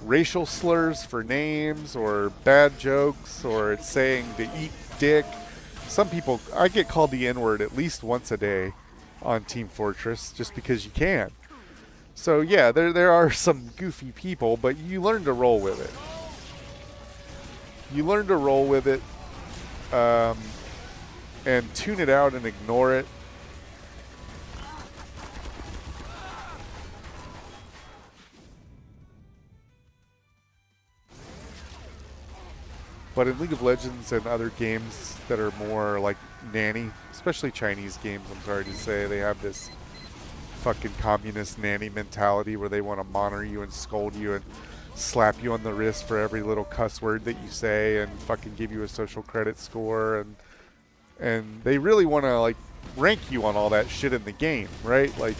racial slurs for names or bad jokes, or it's saying to eat dick. Some people, I get called the N-word at least once a day on Team Fortress just because you can. So yeah, there are some goofy people, but you learn to roll with it. You learn to roll with it and tune it out and ignore it. But in League of Legends and other games that are more like nanny, especially Chinese games, I'm sorry to say, they have this fucking communist nanny mentality where they want to monitor you and scold you and slap you on the wrist for every little cuss word that you say and fucking give you a social credit score, and they really want to like rank you on all that shit in the game, right? Like,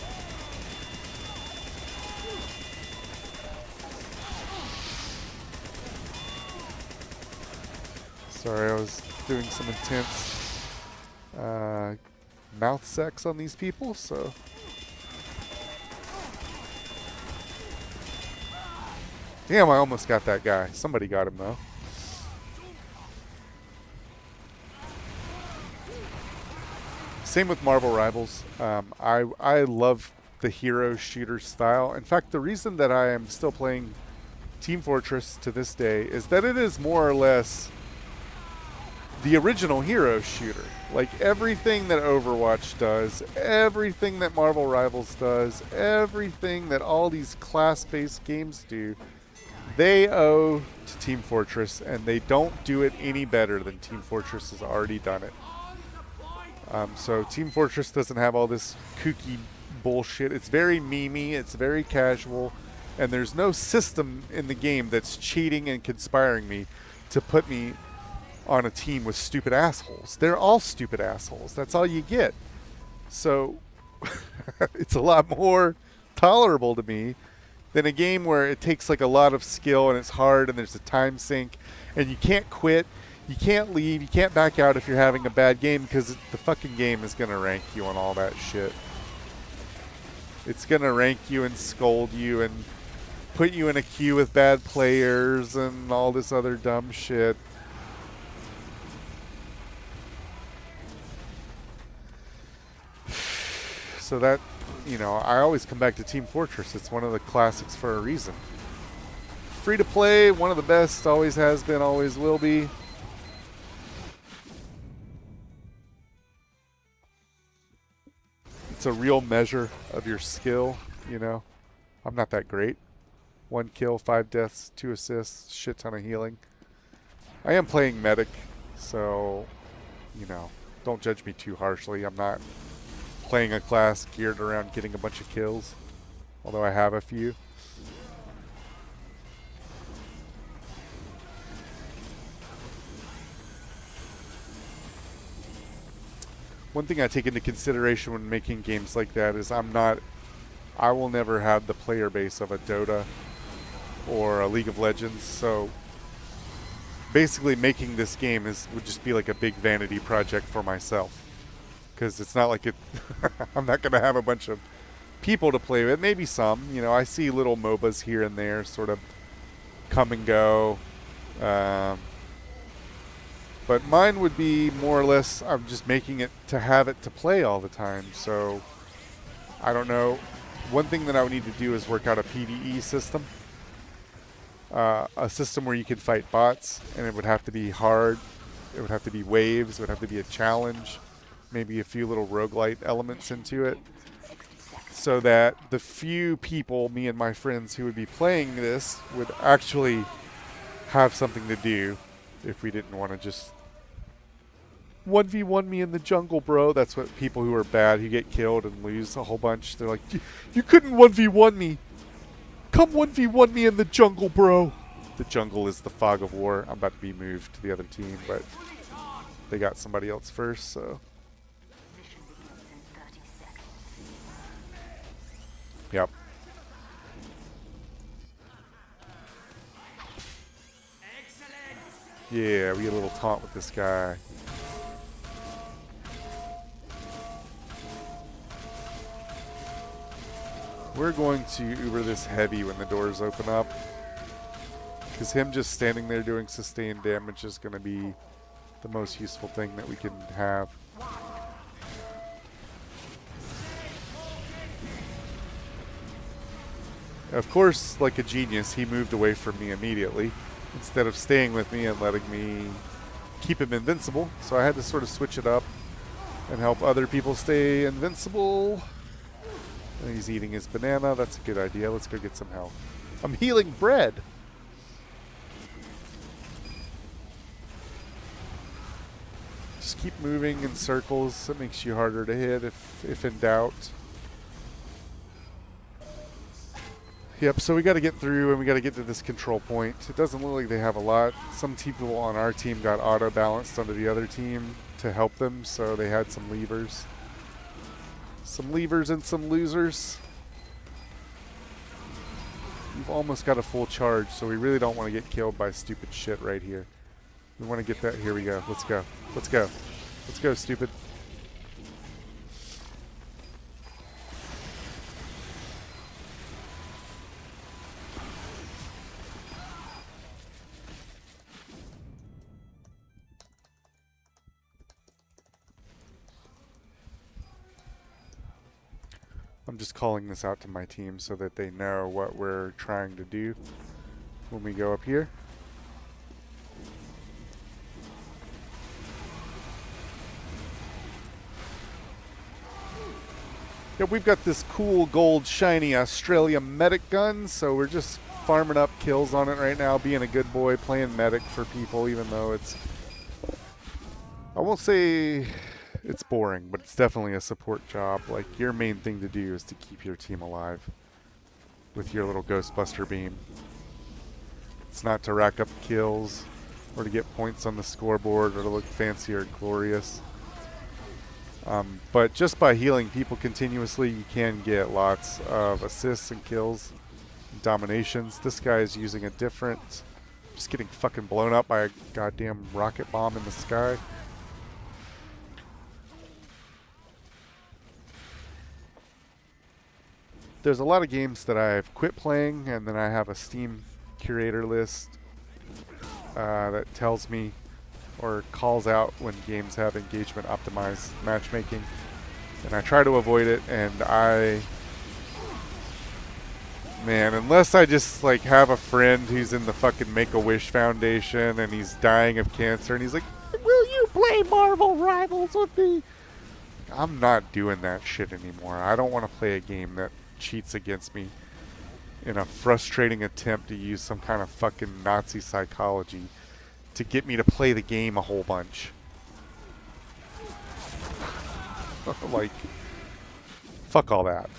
sorry, I was doing some intense mouth sex on these people, so. Damn, I almost got that guy. Somebody got him, though. Same with Marvel Rivals. I love the hero shooter style. In fact, the reason that I am still playing Team Fortress to this day is that it is more or less the original hero shooter. Like everything that Overwatch does, everything that Marvel Rivals does, everything that all these class-based games do, they owe to Team Fortress, and they don't do it any better than Team Fortress has already done it. So Team Fortress doesn't have all this kooky bullshit. It's very memey, it's very casual, and there's no system in the game that's cheating and conspiring me to put me on a team with stupid assholes. They're all stupid assholes. That's all you get. So it's a lot more tolerable to me than a game where it takes like a lot of skill and it's hard and there's a time sink and you can't quit, you can't leave, you can't back out if you're having a bad game, because the fucking game is going to rank you on all that shit. It's going to rank you and scold you and put you in a queue with bad players and all this other dumb shit. So that, you know, I always come back to Team Fortress. It's one of the classics for a reason. Free to play, one of the best, always has been, always will be. It's a real measure of your skill, you know. I'm not that great. 1 kill, 5 deaths, 2 assists, shit ton of healing. I am playing medic, so, you know, don't judge me too harshly. I'm not playing a class geared around getting a bunch of kills, although I have a few. One thing I take into consideration when making games like that is I will never have the player base of a Dota or a League of Legends, so basically making this game would just be like a big vanity project for myself. Because it's not like it I'm not going to have a bunch of people to play with. Maybe some, you know, I see little MOBAs here and there sort of come and go. But mine would be more or less, I'm just making it to have it to play all the time. So, I don't know. One thing that I would need to do is work out a PvE system. A system where you can fight bots, and it would have to be hard. It would have to be waves. It would have to be a challenge. Maybe a few little roguelite elements into it. So that the few people, me and my friends who would be playing this, would actually have something to do if we didn't want to just 1v1 me in the jungle, bro. That's what people who are bad, who get killed and lose a whole bunch, they're like, you couldn't 1v1 me. Come 1v1 me in the jungle, bro. The jungle is the fog of war. I'm about to be moved to the other team, but they got somebody else first, so. Yep. Yeah, we get a little taunt with this guy. We're going to Uber this heavy when the doors open up. Because him just standing there doing sustained damage is going to be the most useful thing that we can have. Of course, like a genius, he moved away from me immediately instead of staying with me and letting me keep him invincible. So I had to sort of switch it up and help other people stay invincible. And he's eating his banana. That's a good idea. Let's go get some health. I'm healing bread. Just keep moving in circles. It makes you harder to hit if in doubt. Yep, so we got to get through and we got to get to this control point. It doesn't look like they have a lot. Some people on our team got auto-balanced onto the other team to help them, so they had some levers. Some levers and some losers. You've almost got a full charge, so we really don't want to get killed by stupid shit right here. We want to get that. Here we go. Let's go. Let's go. Let's go, stupid. I'm just calling this out to my team so that they know what we're trying to do when we go up here. Yeah, we've got this cool gold shiny Australia medic gun, so we're just farming up kills on it right now, being a good boy, playing medic for people, even though it's, I won't say it's boring, but it's definitely a support job. Like, your main thing to do is to keep your team alive with your little Ghostbuster beam. It's not to rack up kills or to get points on the scoreboard or to look fancy or glorious. But just by healing people continuously, you can get lots of assists and kills, and dominations. This guy is using a different, just getting fucking blown up by a goddamn rocket bomb in the sky. There's a lot of games that I've quit playing, and then I have a Steam curator list that tells me or calls out when games have engagement optimized matchmaking, and I try to avoid it. And man, unless I just like have a friend who's in the fucking Make-A-Wish Foundation and he's dying of cancer and he's like, will you play Marvel Rivals with me? I'm not doing that shit anymore. I don't want to play a game that cheats against me in a frustrating attempt to use some kind of fucking Nazi psychology to get me to play the game a whole bunch. Like, fuck all that.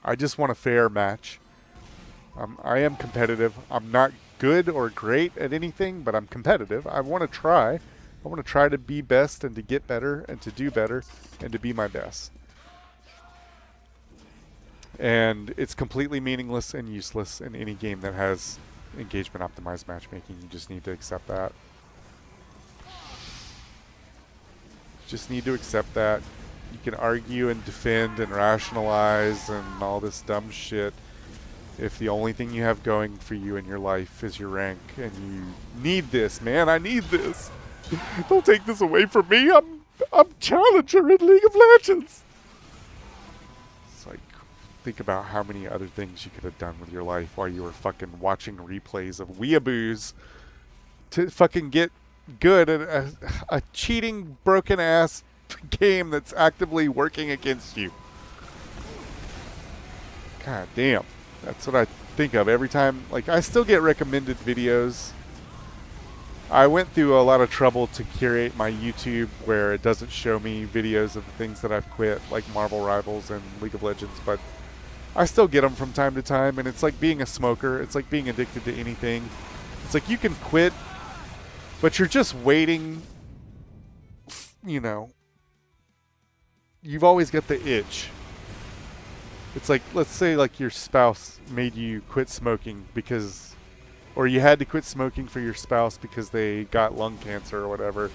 I just want a fair match. I am competitive. I'm not good or great at anything, but I'm competitive. I want to try. I want to try to be best and to get better and to do better and to be my best. And it's completely meaningless and useless in any game that has engagement optimized matchmaking. You just need to accept that. Just need to accept that. You can argue and defend and rationalize and all this dumb shit if the only thing you have going for you in your life is your rank and you need this, man. I need this. Don't take this away from me. I'm challenger in League of Legends. It's like, think about how many other things you could have done with your life while you were fucking watching replays of weeaboos to fucking get good at a cheating, broken-ass game that's actively working against you. God damn. That's what I think of every time. Like, I still get recommended videos. I went through a lot of trouble to curate my YouTube where it doesn't show me videos of the things that I've quit, like Marvel Rivals and League of Legends, but I still get them from time to time, and it's like being a smoker. It's like being addicted to anything. It's like you can quit, but you're just waiting, you know. You've always got the itch. It's like, let's say like your spouse made you quit smoking because, or you had to quit smoking for your spouse because they got lung cancer or whatever.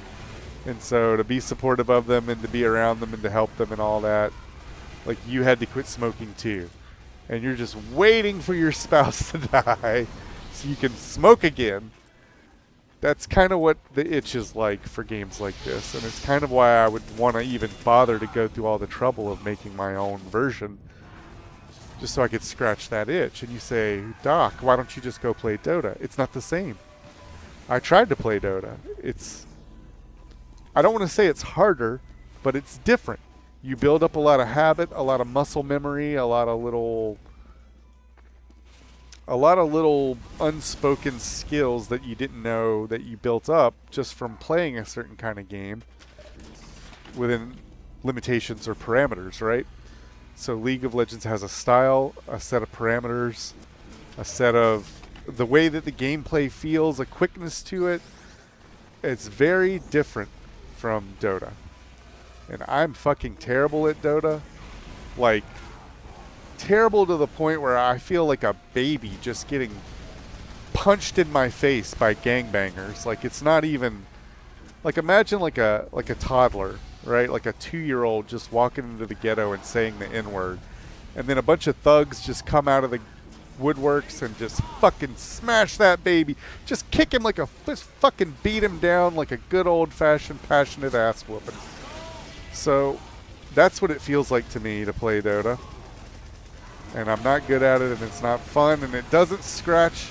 And so to be supportive of them and to be around them and to help them and all that, like you had to quit smoking too. And you're just waiting for your spouse to die so you can smoke again. That's kind of what the itch is like for games like this, and it's kind of why I would want to even bother to go through all the trouble of making my own version, just so I could scratch that itch. And you say, Doc, why don't you just go play Dota? It's not the same. I tried to play Dota. I don't want to say it's harder, but it's different. You build up a lot of habit, a lot of muscle memory, a lot of little unspoken skills that you didn't know that you built up just from playing a certain kind of game within limitations or parameters, right? So League of Legends has a style, a set of parameters, a set of the way that the gameplay feels, a quickness to it. It's very different from Dota. And I'm fucking terrible at Dota. Like, terrible to the point where I feel like a baby just getting punched in my face by gangbangers. Like, it's not even like, imagine like a toddler, right? Like a 2-year-old just walking into the ghetto and saying the N-word, and then a bunch of thugs just come out of the woodworks and just fucking smash that baby, just kick him like just fucking beat him down like a good old-fashioned passionate ass whooping. So that's what it feels like to me to play Dota. And I'm not good at it, and it's not fun, and it doesn't scratch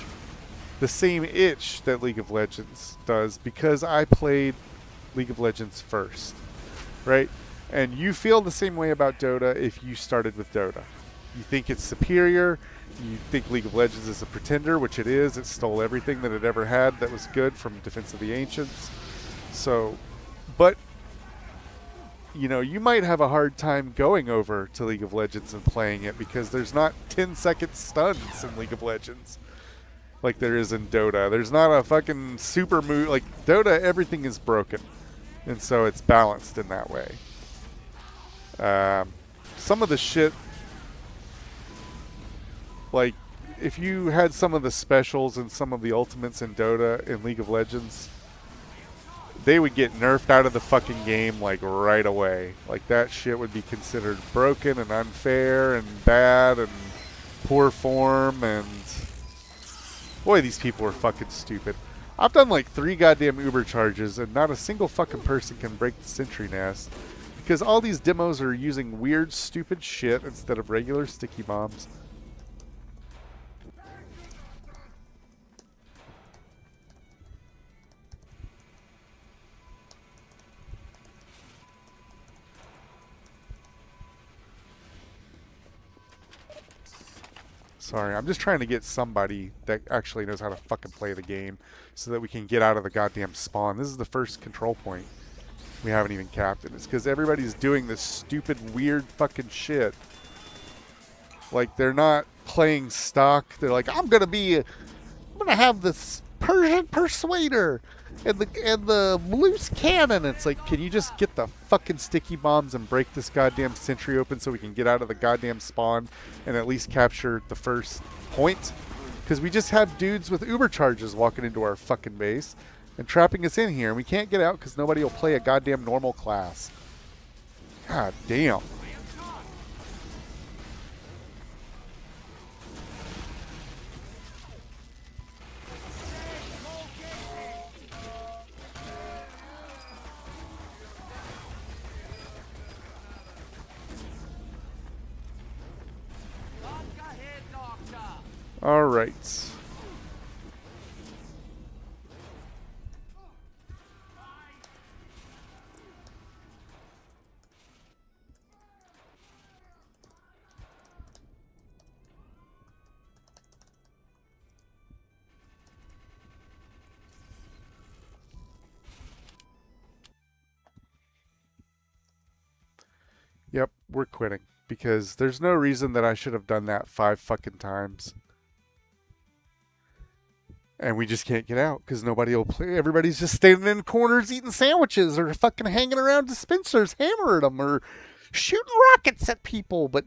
the same itch that League of Legends does, because I played League of Legends first, right? And you feel the same way about Dota if you started with Dota. You think it's superior. You think League of Legends is a pretender, which it is. It stole everything that it ever had that was good from Defense of the Ancients. So, but you know, you might have a hard time going over to League of Legends and playing it, because there's not 10-second stuns in League of Legends like there is in Dota. There's not a fucking super move. Like, Dota, everything is broken, and so it's balanced in that way. Some of the shit, like, if you had some of the specials and some of the ultimates in Dota in League of Legends, they would get nerfed out of the fucking game, like, right away. Like, that shit would be considered broken and unfair and bad and poor form, and boy, these people are fucking stupid. I've done like 3 goddamn Uber charges, and not a single fucking person can break the sentry nest, because all these demos are using weird, stupid shit instead of regular sticky bombs. Sorry, I'm just trying to get somebody that actually knows how to fucking play the game so that we can get out of the goddamn spawn. This is the first control point we haven't even capped it. It's because everybody's doing this stupid, weird fucking shit. Like, they're not playing stock. They're like, I'm gonna have this Persian Persuader and the loose cannon. It's like, can you just get the fucking sticky bombs and break this goddamn sentry open so we can get out of the goddamn spawn and at least capture the first point? Because we just have dudes with Uber charges walking into our fucking base and trapping us in here, and we can't get out because nobody will play a goddamn normal class. God damn. All right. Yep, we're quitting, because there's no reason that I should have done that 5 fucking times. And we just can't get out because nobody will play. Everybody's just standing in corners eating sandwiches or fucking hanging around dispensers, hammering them or shooting rockets at people. But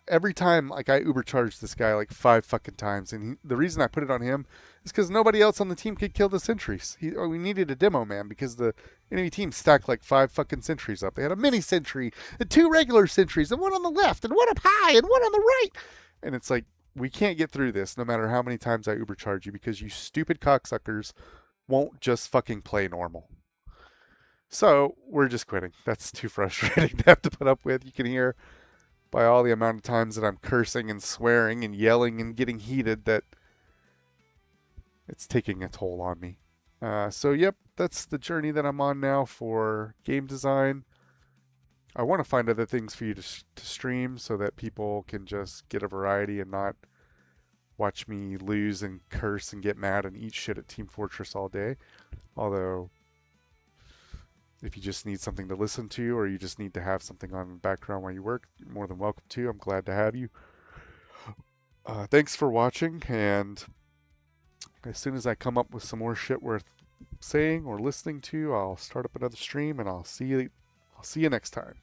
every time, like, I Uber-charged this guy like 5 fucking times. And the reason I put it on him is because nobody else on the team could kill the sentries. We needed a demo man because the enemy team stacked like 5 fucking sentries up. They had a mini sentry and 2 regular sentries and 1 on the left and 1 up high and 1 on the right. And it's like, We can't get through this no matter how many times I Ubercharge you because you stupid cocksuckers won't just fucking play normal. So we're just quitting. That's too frustrating to have to put up with. You can hear by all the amount of times that I'm cursing and swearing and yelling and getting heated that it's taking a toll on me. So yep, that's the journey that I'm on now for game design. I want to find other things for you to stream so that people can just get a variety and not watch me lose and curse and get mad and eat shit at Team Fortress all day. Although, if you just need something to listen to or you just need to have something on in the background while you work, you're more than welcome to. I'm glad to have you. Thanks for watching, and as soon as I come up with some more shit worth saying or listening to, I'll start up another stream, and I'll see you next time.